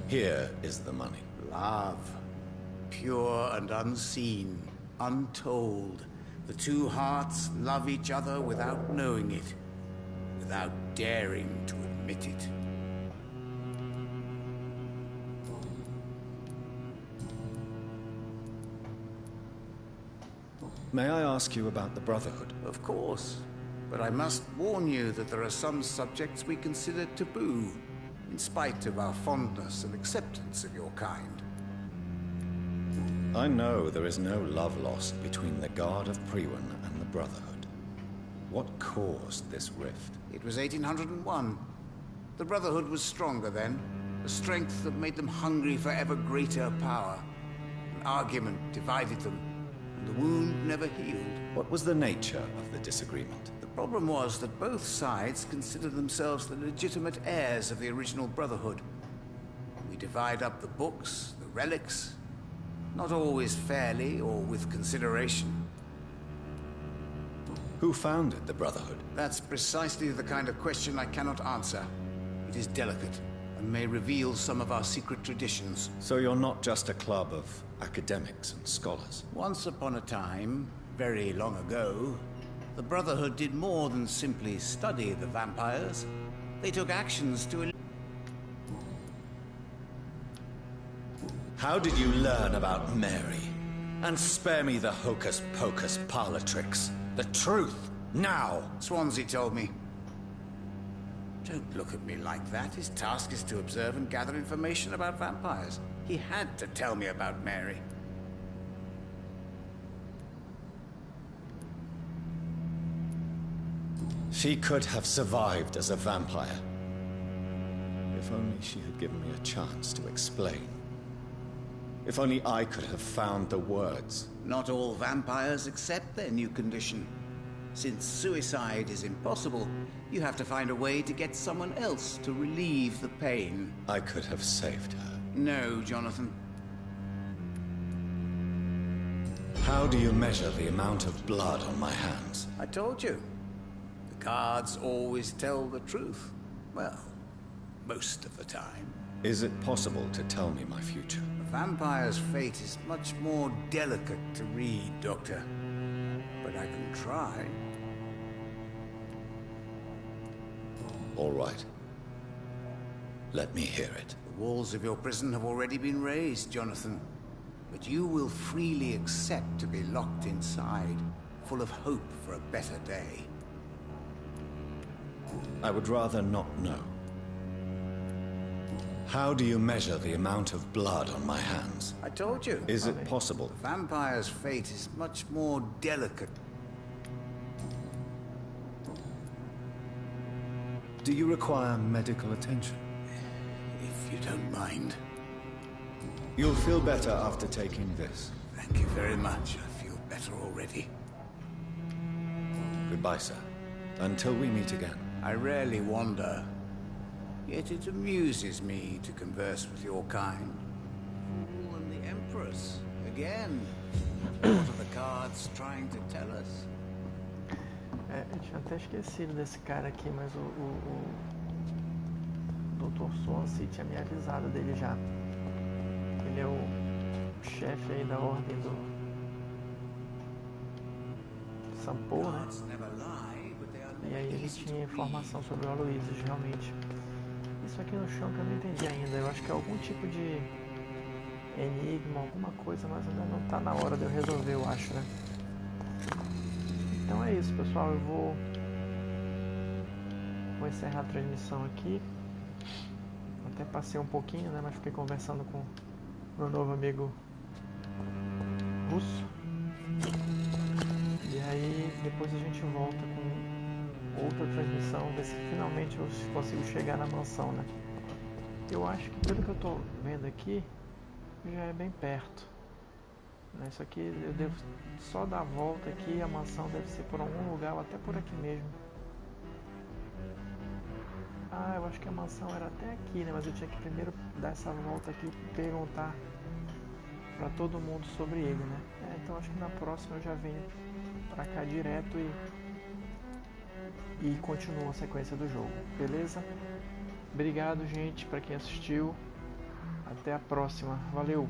Here is the money. Love. Pure and unseen. Untold. The two hearts love each other without knowing it. Without daring to admit it. May I ask you about the Brotherhood? Of course. But I must warn you that there are some subjects we consider taboo, in spite of our fondness and acceptance of your kind. I know there is no love lost between the Guard of Priwen and the Brotherhood. What caused this rift? It was 1801. The Brotherhood was stronger then, a strength that made them hungry for ever greater power. An argument divided them, and the wound never healed. What was the nature of the disagreement? The problem was that both sides considered themselves the legitimate heirs of the original Brotherhood. We divide up the books, the relics, not always fairly or with consideration. Who founded the Brotherhood? That's precisely the kind of question I cannot answer. It is delicate, and may reveal some of our secret traditions. So you're not just a club of academics and scholars? Once upon a time, very long ago, the Brotherhood did more than simply study the vampires. They took actions to... How did you learn about Mary? And spare me the hocus-pocus parlor tricks. The truth, now! Swansea told me. Don't look at me like that. His task is to observe and gather information about vampires. He had to tell me about Mary. She could have survived as a vampire. If only she had given me a chance to explain. If only I could have found the words. Not all vampires accept their new condition. Since suicide is impossible, you have to find a way to get someone else to relieve the pain. I could have saved her. No, Jonathan. How do you measure the amount of blood on my hands? I told you. The cards always tell the truth. Well, most of the time. Is it possible to tell me my future? A vampire's fate is much more delicate to read, Doctor. But I can try. All right. Let me hear it. The walls of your prison have already been raised, Jonathan. But you will freely accept to be locked inside, full of hope for a better day. I would rather not know. How do you measure the amount of blood on my hands? I told you. Is it possible? The vampire's fate is much more delicate. Do you require medical attention? If you don't mind. You'll feel better after taking this. Thank you very much. I feel better already. Goodbye, sir. Until we meet again. I rarely wander. Yet it amuses me to converse with your kind. Fool and the Empress. Again. What are the cards trying to tell us? Eu tinha até esquecido desse cara aqui, mas o Dr. Swansea tinha me avisado dele já. Ele é o chefe aí da ordem do Sampor, né? E aí ele tinha informação sobre o Aloysius, realmente. Isso aqui no chão que eu não entendi ainda. Eu acho que é algum tipo de enigma, alguma coisa, mas ainda não tá na hora de eu resolver, eu acho, né? Então é isso, pessoal. Eu vou encerrar a transmissão aqui. Até passei um pouquinho, né? Mas fiquei conversando com meu novo amigo russo. E aí depois a gente volta com outra transmissão, ver se finalmente eu consigo chegar na mansão, né? Eu acho que pelo que eu tô vendo aqui, já é bem perto. Né? Isso aqui eu devo só dar a volta aqui, a mansão deve ser por algum lugar ou até por aqui mesmo. Ah, eu acho que a mansão era até aqui, né? Mas eu tinha que primeiro dar essa volta aqui e perguntar pra todo mundo sobre ele, né? Então acho que na próxima eu já venho pra cá direto e continuo a sequência do jogo, beleza? Obrigado, gente, pra quem assistiu. Até a próxima. Valeu!